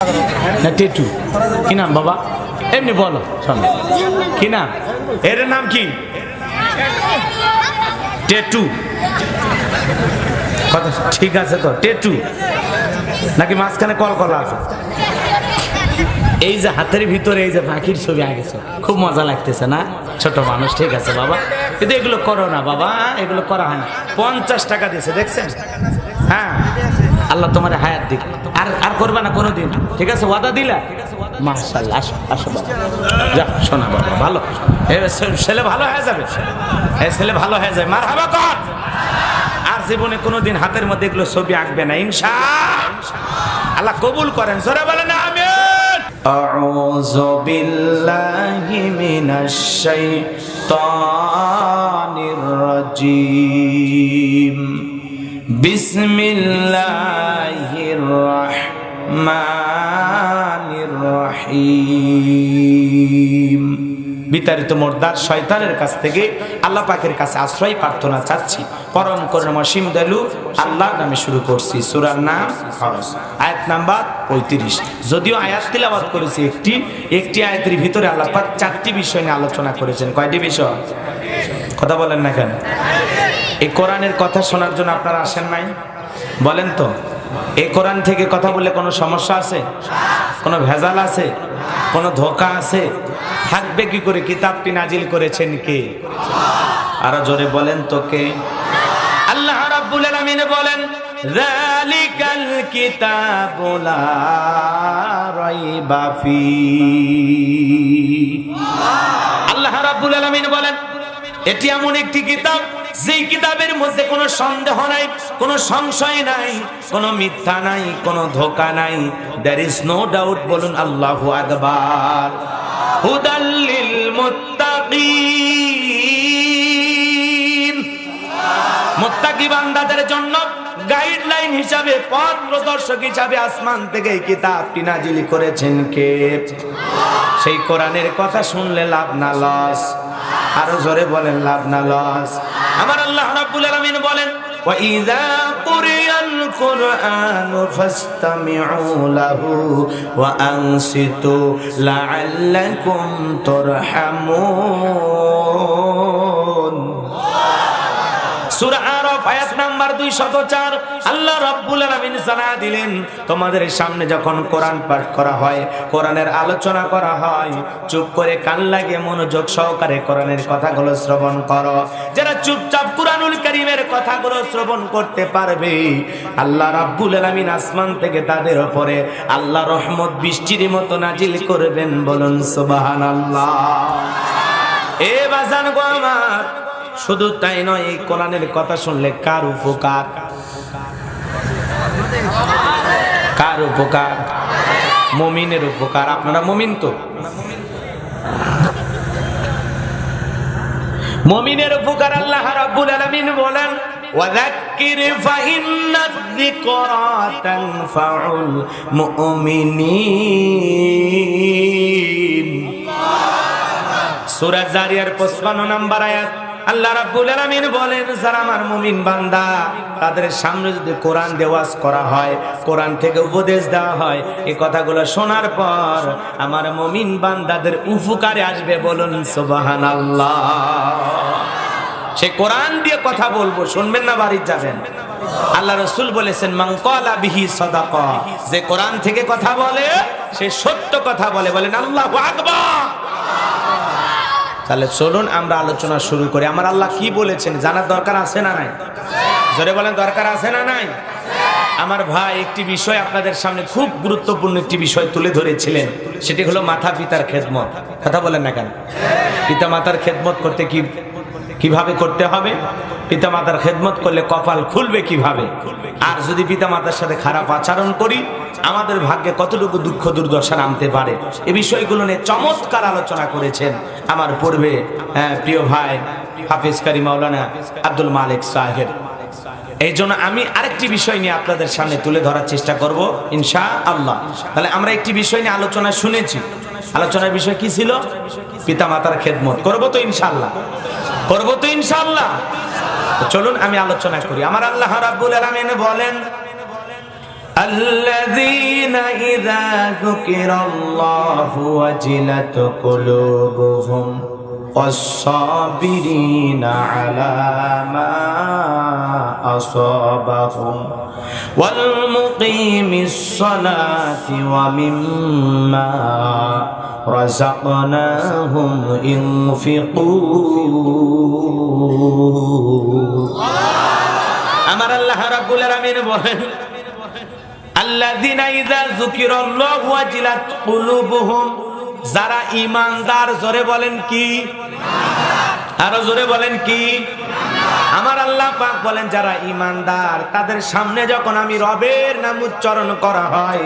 না টেটু কি নাম বাবা? এমনি বলো শোনো কি নাম? এর নাম কি? টেটু। কথা ঠিক আছে তো? টেটু নাকি মাঝখানে কলকলা আছে? এই যে হাতের ভিতরে এই যে পাখির ছবি আঁকেছে, খুব মজা লাগতেছে না? ছোট মানুষ, ঠিক আছে বাবা, কিন্তু এগুলো করো না বাবা, এগুলো করা হয় না। 50 টাকা দিয়েছে, দেখছেন? হ্যাঁ, আল্লাহ তোমার হায়াত দিক, আর আর করবা না কোনোদিন, ঠিক আছে? ওয়াদা দিলা? মাশাআল্লাহ, আসো আসো বাবা, যা শোনা বাবা, ভালো ছেলে ভালো হয়ে যাবে, এই ছেলে ভালো হয়ে যাবে, মারহাবা কর। আর জীবনে কোনোদিন হাতের মধ্যে এগুলো ছবি আঁকবে না, ইনশাআল্লাহ। আল্লাহ কবুল করেন, জোরে বলেন আমিন। আউযু বিল্লাহি মিনাশ শাইতানির রাজীম। বিসমিল্লাহির রহমানির রহিম। বিতাড়িত মোর্দার শয়তানের কাছ থেকে আল্লাহ পাকের কাছে আশ্রয় প্রার্থনা চাচ্ছি। পরম করুণাময় অসীম দয়ালু আল্লাহর নামে শুরু করছি। সূরার নাম হজ, আয়াত নাম্বার 35। যদিও আয়াত তিলাওয়াত করেছি একটি আয়াতের ভিতরে আল্লাহ পাক 4টি বিষয় নিয়ে আলোচনা করেছেন। কয়টি বিষয়? কথা বলেন না কেন? এই কোরআনের কথা শোনার জন্য আপনারা আসেন নাই? বলেন তো, এই কোরআন থেকে কথা বললে কোনো সমস্যা আছে? কোনো ভেজাল আছে? কোনো ধোঁকা আছে? থাকবে কি করে? কিতাবটি নাজিল করেছেন কে? আরো জোরে বলেন তো কে? আল্লাহ রাব্বুল আলামিন বলেন, যালিকাল কিতাবু লা রাইবা ফি। আল্লাহ রাব্বুল আলামিন বলেন, এটি এমন একটি কিতাব যেই কিতাবের মধ্যে কোনো সন্দেহ নাই, কোনো সংশয় নাই, কোনো মিথ্যা নাই, কোনো ধোঁকা নাই। There is no doubt। বলুন আল্লাহু আকবার। হুদাল লিল মুত্তাকিন, মুত্তাকি বান্দাদের জন্য গাইডলাইন হিসাবে, পথ প্রদর্শক হিসাবে আসমান থেকে এই কিতাবটি নাজিল করেছেন কে? সেই কোরআনের কথা শুনলে লাভ না লস? আরো জোরে বলেন, লাভ না লস? আমার আল্লাহ রাব্বুল আলামিন বলেন, ওয়া ইযা কুরিয়াল কুরআনু ফাসতামিউ লাহু ওয়া আনসিতু লাআল্লাকুম তুরহামুন। সূরা আরাফ আয়াত নাম্বার 204। আল্লাহ রাব্বুল আলামিন জানা দিলেন, তোমাদের সামনে যখন কোরআন পাঠ করা হয়, কোরআনের আলোচনা করা হয়, চুপ করে কান লাগিয়ে মনোযোগ সহকারে কোরআনের কথাগুলো শ্রবণ করো। যারা চুপচাপ কুরআনুল কারীমের কথাগুলো শ্রবণ করতে পারবে, আল্লাহ রাব্বুল আলামিন আসমান থেকে তাদের উপরে আল্লাহ রহমত বৃষ্টির মতো নাজিল করবেন। বলুন সুবহানাল্লাহ। এ বাজান গো আমার, শুধু তাই নয়, এই কোরআনের কথা শুনলে কার উপকার? কার উপকার? মুমিনের উপকার। আপনারা মুমিন তো? মুমিনের উপকার আল্লাহ রাব্বুল আলামিন বলেন, ওয়াযাক্কির ফাইন্নায যিকরা তানফাউল মুমিনিন। সূরা জারিয়ার 55 নম্বর আয়াত। আল্লাহ রাব্বুল আলামিন বলেন, যারা আমার মুমিন বান্দা, তাদের সামনে যদি কোরআন দেওয়াজ করা হয়, কোরআন থেকে উপদেশ দেওয়া হয়, এই কথাগুলো শোনার পর আমার মুমিন বান্দাদের উপকারে আসবে। বলুন সুবহানাল্লাহ। সে কোরআন দিয়ে কথা বলবো, শুনবেন না বাড়ি যাবেন। আল্লাহ রাসূল বলেছেন, মান ক্বালা বিহি সাদাকা, যে কোরআন থেকে কথা বলে সে সত্য কথা বলে। বলেন আল্লাহু আকবার। তাহলে চলুন আমরা আলোচনা শুরু করি। আমার আল্লাহ কি বলেছেন জানার দরকার আছে না নাই? জোরে বলেন, দরকার আছে না নাই? আমার ভাই একটি বিষয় আপনাদের সামনে, খুব গুরুত্বপূর্ণ একটি বিষয় তুলে ধরেছিলেন, সেটি হলো মাতা পিতার খেদমত। কথা বলেন না কেন? পিতা মাতার খেদমত করতে কিভাবে করতে হবে? পিতা মাতার খেদমত করলে কপাল খুলবে কিভাবে? আর যদি পিতা মাতার সাথে খারাপ আচরণ করি, আমাদের ভাগ্যে কতটুকু দুঃখ দুর্দশা নামতে পারে, এই বিষয়গুলো নিয়ে চমৎকার আলোচনা করেছেন আমার পূর্বে প্রিয় ভাই হাফিজ কারি মাওলানা আব্দুল মালিক সাহেব। এই জন্য আমি আরেকটি বিষয় নিয়ে আপনাদের সামনে তুলে ধরার চেষ্টা করব ইনশাআল্লাহ। তাহলে আমরা একটি বিষয় নিয়ে আলোচনা শুনেছি। আলোচনার বিষয় কি ছিল? পিতা মাতার খেদমত করবো তো ইনশাআল্লাহ? করবো তো ইনশাআল্লাহ? চলুন আমি আলোচনা করি। আমার আল্লাহ রাব্বুল আলামিন বলেন, الذين إذا ذكر الله وجلت قلوبهم والصابرين على ما أصابهم والمقيم الصلاة ومما رزقناهم ينفقون আমার আল্লাহ রাব্বুল আলামিন বলেন আল্লাযীনা ইযা যুকিরাল্লাহু ওয়াজিলাত কুলুবুহুম, যারা ঈমানদার, জোরে বলেন কি? আরো জোরে বলেন কি? আমার আল্লাহ পাক বলেন যারা ঈমানদার তাদের সামনে যখন আমি রবের নাম উচ্চারণ করা হয়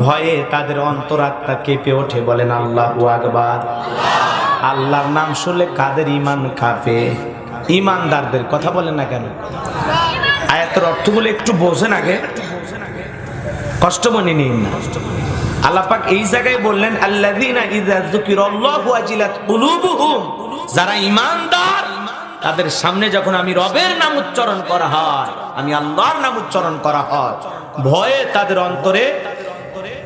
ভয়ে তাদের অন্তরাত্মা কেঁপে ওঠে। বলেন আল্লাহু আকবার। আল্লাহর নাম শুনলে কাদের ঈমান কাঁপে? ঈমানদারদের কথা বলেন না কেন? আয়াতের অর্থগুলো একটু বোঝেন আগে, কষ্ট মনে নিন না। আল্লাহ পাক এই জায়গায় বললেন আল্লাযীনা ইযা যুকিরাল্লাহু ওয়াজিলাত কুলুবুহুম, যারা ঈমানদার তাদের সামনে যখন আমি রবের নাম উচ্চারণ করা হয়, আমি আল্লাহর নাম উচ্চারণ করা হয়, ভয়ে তাদের অন্তরে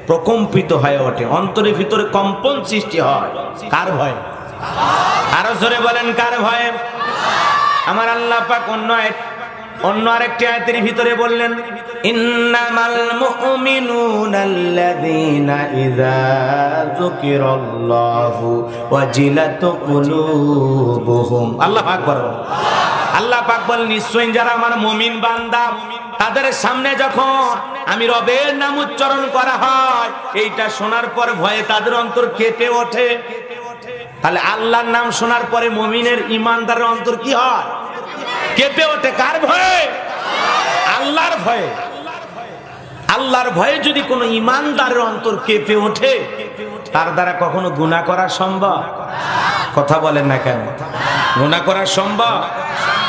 প্রকম্পিত হয়ে ওঠে, অন্তরের ভিতরে কম্পন সৃষ্টি হয়। কার ভয়ে? আরো জোরে বলেন কার ভয়ে? আমার আল্লাহ পাক অন্য আরেকটি আয়াতের ভিতরে বললেন ইন্নামাল মুমিনুনাল্লাযীনা ইযা যুকিরাল্লাহু ওয়াজিলাত কুলুবুহুম। আল্লাহু আকবার। আল্লাহ পাক বলেন নিশ্চয়ই যারা আমার মুমিন বান্দা তাদের সামনে যখন আমি রবের নাম উচ্চারণ করা হয় এইটা শোনার পর ভয়ে তাদের অন্তর কেঁপে ওঠে। তাহলে আল্লাহর নাম শোনার পরে মুমিনের ঈমানদারের অন্তর কি হয়? কেঁপে ওঠে। কার ভয়ে? আল্লাহর ভয়ে। আল্লাহর ভয়ে যদি কোনো ঈমানদারের অন্তর কেঁপে ওঠে তার দ্বারা কখনো গুনাহ করা সম্ভব? কথা বলেন না কেন? গুনাহ করা সম্ভব?